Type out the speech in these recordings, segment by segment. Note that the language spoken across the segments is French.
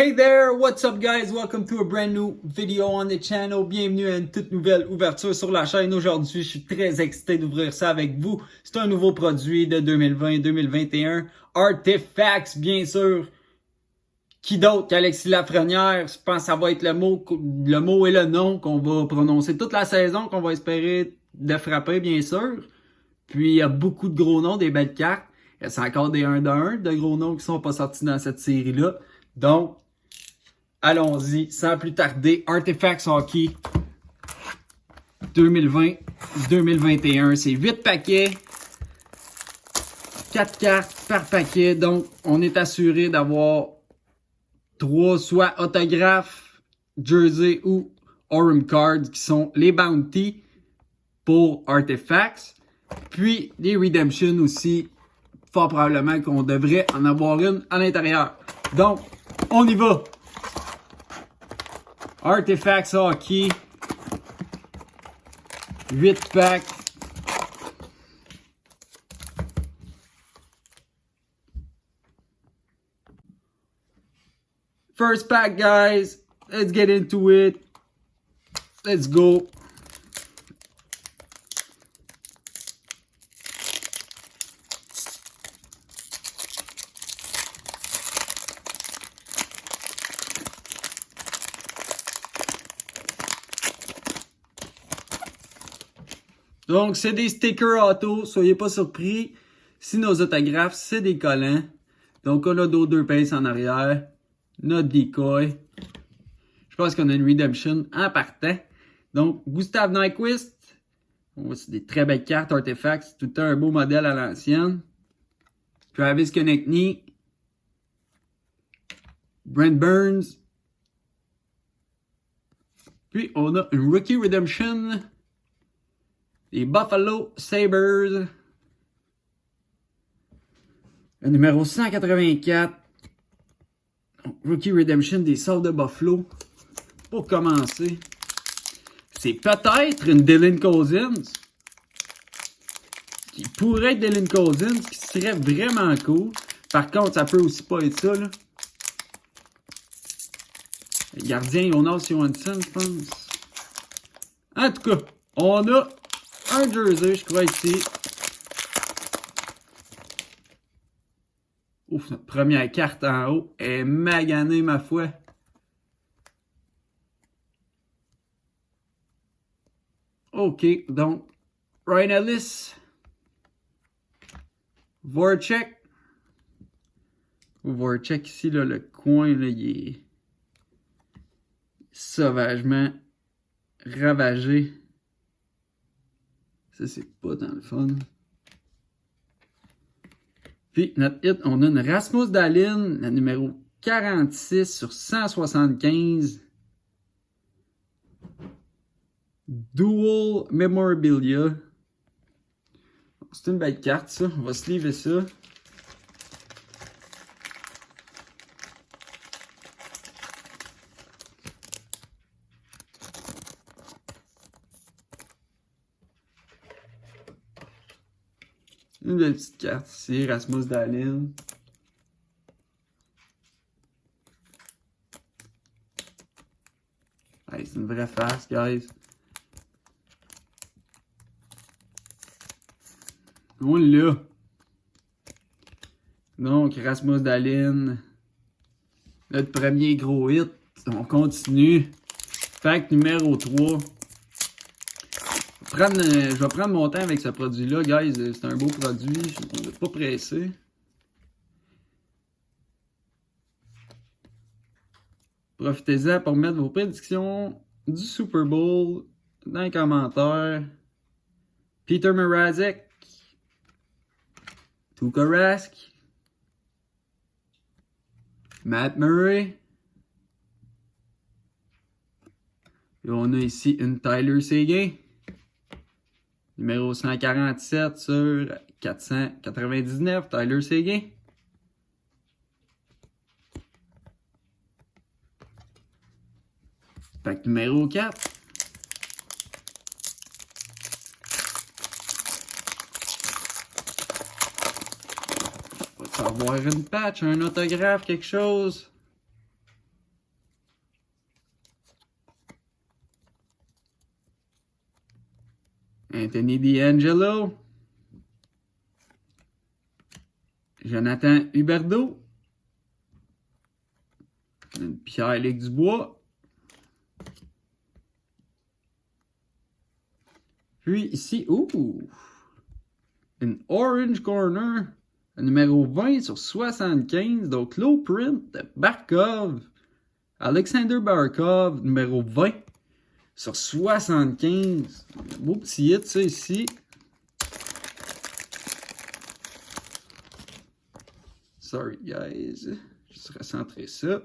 Hey there, what's up guys? Welcome to a brand new video on the channel. Bienvenue à une toute nouvelle ouverture sur la chaîne. Aujourd'hui, je suis très excité d'ouvrir ça avec vous. C'est un nouveau produit de 2020-2021. Artifacts, bien sûr. Qui d'autre qu'Alexis Lafrenière? Je pense que ça va être le mot et le nom qu'on va prononcer toute la saison, qu'on va espérer de frapper, bien sûr. Puis, il y a beaucoup de gros noms, des belles cartes. C'est encore des 1 de 1 de gros noms qui sont pas sortis dans cette série-là. Donc, allons-y, sans plus tarder, Artifacts Hockey 2020-2021. C'est 8 paquets, 4 cartes par paquet. Donc, on est assuré d'avoir 3 soit autographes, jersey ou Aurum Cards qui sont les Bounty pour Artifacts. Puis, les Redemption aussi, fort probablement qu'on devrait en avoir une à l'intérieur. Donc, on y va! Artifacts Hockey, 8 packs. First pack, guys. Let's get into it. Let's go. Donc, c'est des stickers auto, soyez pas surpris. Si nos autographes, c'est des collants. Donc, on a d'autres pinces en arrière. Notre decoy. Je pense qu'on a une Redemption en partant. Donc, Gustav Nyquist. C'est des très belles cartes, Artifacts. Tout un beau modèle à l'ancienne. Travis Konecny. Brent Burns. Puis, on a une Rookie Redemption. Les Buffalo Sabres. Le numéro 184. Rookie Redemption des Sabres de Buffalo. Pour commencer. C'est peut-être une Dylan Cousins. Qui pourrait être Dylan Cousins. Qui serait vraiment cool. Par contre, ça peut aussi pas être ça. Là. Le gardien Jonas Johansson, je pense. En tout cas, on a un jersey, je crois, ici. Ouf, notre première carte en haut est maganée, ma foi. OK, donc, Ryan Ellis. Voracek. Voracek, ici, là, le coin, là, il est sauvagement ravagé. Ça, c'est pas dans le fun. Puis, notre hit, on a une Rasmus Dahlin, la numéro 46 sur 175. Dual Memorabilia. C'est une belle carte, ça. On va sleever ça. Une belle petite carte ici, Rasmus Dahlin. Hey, c'est une vraie face, guys. On l'a. Donc, Rasmus Dahlin. Notre premier gros hit. On continue. Pack numéro 3. Je vais prendre mon temps avec ce produit-là, guys. C'est un beau produit. On n'est pas pressé. Profitez-en pour mettre vos prédictions du Super Bowl dans les commentaires. Peter Mrazek. Tuukka Rask. Matt Murray. Et on a ici une Tyler Seguin. Numéro 147 sur 499, Tyler Seguin. Pack numéro 4. On va avoir une patch, un autographe, quelque chose. Anthony D'Angelo. Jonathan Huberdeau. Pierre-Luc Dubois. Puis ici, une Orange Corner, numéro 20 sur 75, donc low print de Barkov. Alexander Barkov, numéro 20 sur 75. Beau petit hit, ça ici. Sorry, guys. Je vais recentrer ça.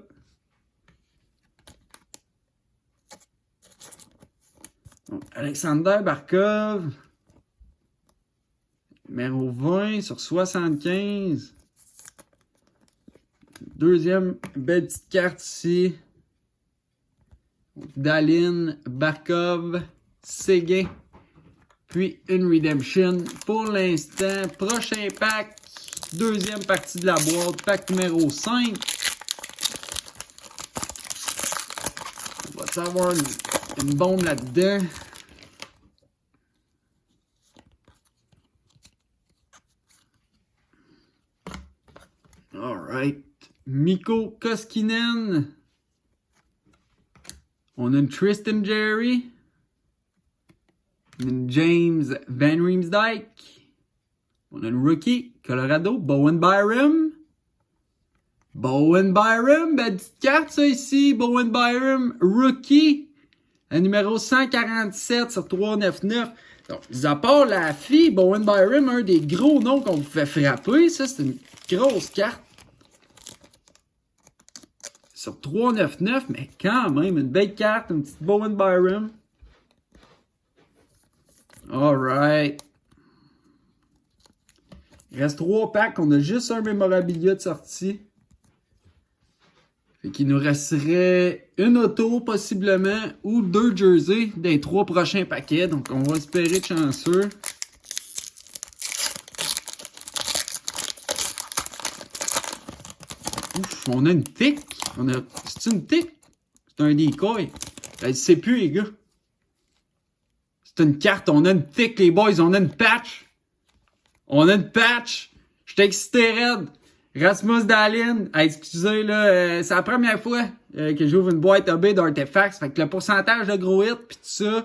Donc, Alexander Barkov. Numéro 20 sur 75. Deuxième belle petite carte ici. Dallin, Barkov, Seguin. Puis une Redemption pour l'instant. Prochain pack. Deuxième partie de la boîte. Pack numéro 5. On va avoir une bombe là-dedans. Alright. Mikko Koskinen. On a une Tristan Jarry. Une James Van Riemsdyk. On a une rookie. Colorado. Bowen Byram. Bowen Byram. Belle petite carte ça ici. Bowen Byram. Rookie. Un numéro 147 sur 399. Donc, mis à part la fille, Bowen Byram, un des gros noms qu'on pouvait frapper. Ça, c'est une grosse carte. Sur 399, mais quand même, une belle carte, une petite Bowen Byram. Alright. Il reste 3 packs, on a juste un mémorabilia de sortie. Fait qu'il nous resterait une auto possiblement ou 2 jerseys des 3 prochains paquets. Donc on va espérer de chanceux. Ouf, on a une tic. C'est une tic? C'est un decoy. Je sais plus les gars. C'est une carte, on a une tic les boys, on a une patch. On a une patch. J'étais excité raide. Rasmus Dahlin, excusez là, c'est la première fois que j'ouvre une boîte AB d'artefacts. Fait que le pourcentage de gros hits pis tout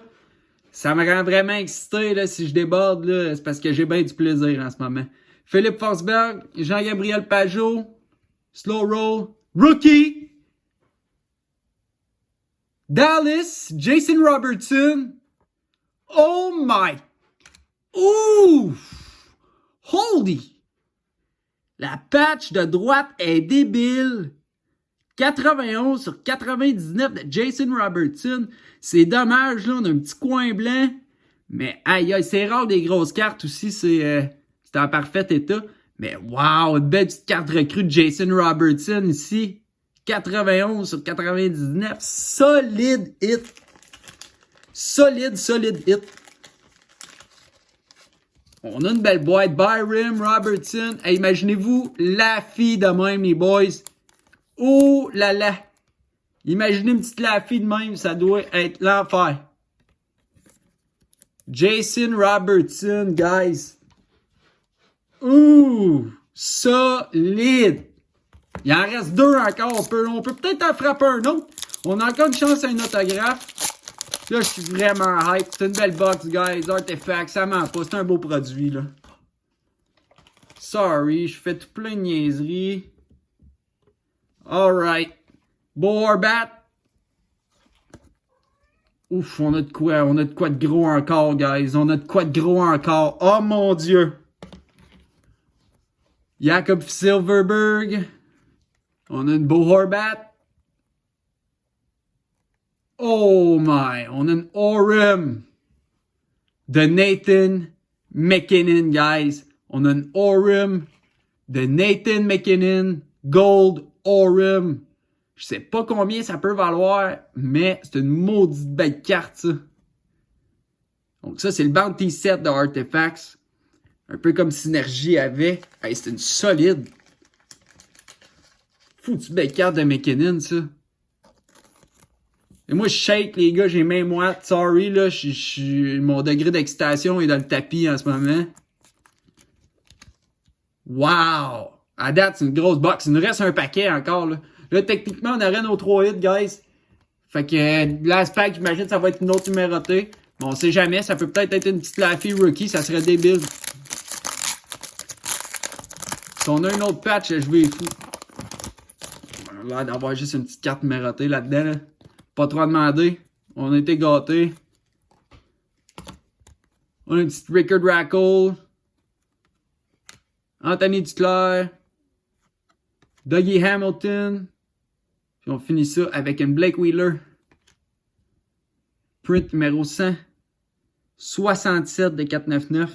ça me rend vraiment excité là. Si je déborde là, c'est parce que j'ai bien du plaisir en ce moment. Philippe Forsberg, Jean-Gabriel Pajot, Slow Roll, Rookie, Dallas, Jason Robertson. Oh my, ouf, holy. La patch de droite est débile. 91 sur 99 de Jason Robertson. C'est dommage, là, on a un petit coin blanc. Mais aïe, aïe, c'est rare des grosses cartes aussi, c'est en parfait état. Mais wow, une belle petite carte recrue de Jason Robertson ici. 91 sur 99. Solide hit. Solide hit. On a une belle boîte. Byram, Robertson. Hey, imaginez-vous la fille de même, les boys. Oh là là. Imaginez une petite la fille de même. Ça doit être l'enfer. Jason Robertson, guys. Ouh. Solide. Il en reste 2 encore. On peut peut-être en frapper un autre. On a encore une chance à un autographe. Là, je suis vraiment hype. C'est une belle box, guys. Artefacts, ça ment pas. C'est un beau produit, là. Sorry, je fais tout plein de niaiseries. Alright. Beau Horvat. Ouf, on a de quoi. On a de quoi de gros encore, guys. On a de quoi de gros encore. Oh mon Dieu. Jakob Silverberg. On a une Beau Horvat. Oh my, on a une Aurum de Nathan McKinnon, guys. On a une Aurum de Nathan McKinnon, Gold Aurum. Je sais pas combien ça peut valoir, mais c'est une maudite belle carte, ça. Donc ça, c'est le Bounty Set de Artefacts. Un peu comme Synergie avait. Hey, c'est une solide. Foutu belle carte de McKinnon, ça. Et moi, je shake, les gars, j'ai main moite. Sorry, là, mon degré d'excitation est dans le tapis en ce moment. Wow! À date, c'est une grosse box. Il nous reste un paquet encore, là. Là, techniquement, on aurait nos 3 hits, guys. Fait que last pack, j'imagine que ça va être une autre numérotée. Bon, on sait jamais. Ça peut peut-être être une petite Laffy Rookie. Ça serait débile. Si on a un autre patch, je vais fou. On a l'air d'avoir juste une petite carte numérotée là-dedans, là. Pas trop à demander. On a été gâtés. On a une petite Rickard Rackle. Anthony Duclair. Dougie Hamilton. Puis on finit ça avec une Blake Wheeler. Print numéro 100. 67 de 499.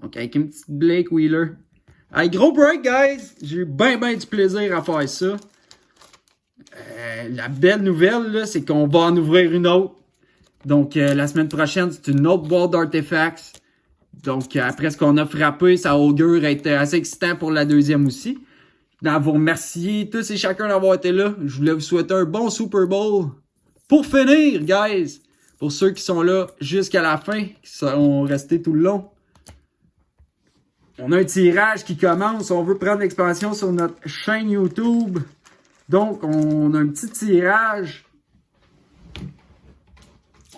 Donc avec une petite Blake Wheeler. Hey, gros break, guys! J'ai eu bien du plaisir à faire ça. La belle nouvelle, là, c'est qu'on va en ouvrir une autre. Donc, la semaine prochaine, c'est une autre boîte d'artefacts. Donc, après ce qu'on a frappé, ça augure être assez excitant pour la deuxième aussi. Je voulais vous remercier tous et chacun d'avoir été là. Je voulais vous souhaiter un bon Super Bowl. Pour finir, guys, pour ceux qui sont là jusqu'à la fin, qui sont restés tout le long, on a un tirage qui commence. On veut prendre l'expansion sur notre chaîne YouTube. Donc, on a un petit tirage.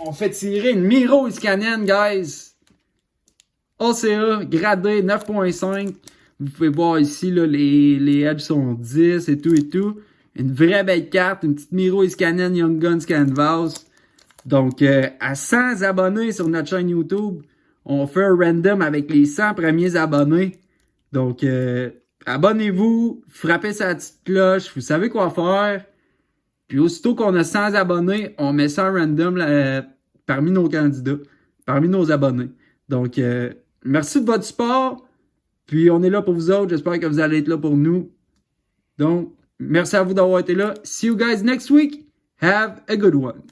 On fait tirer une Miro Iskanen, guys. ACA, gradé 9.5. Vous pouvez voir ici, là, les edges sont 10 et tout. Une vraie belle carte. Une petite Miro Iskanen Young Guns Canvas. Donc, à 100 abonnés sur notre chaîne YouTube, on fait un random avec les 100 premiers abonnés. Donc, abonnez-vous, frappez sa petite cloche, vous savez quoi faire. Puis aussitôt qu'on a 100 abonnés, on met ça en random parmi nos candidats, parmi nos abonnés. Donc, merci de votre support. Puis on est là pour vous autres. J'espère que vous allez être là pour nous. Donc, merci à vous d'avoir été là. See you guys next week. Have a good one.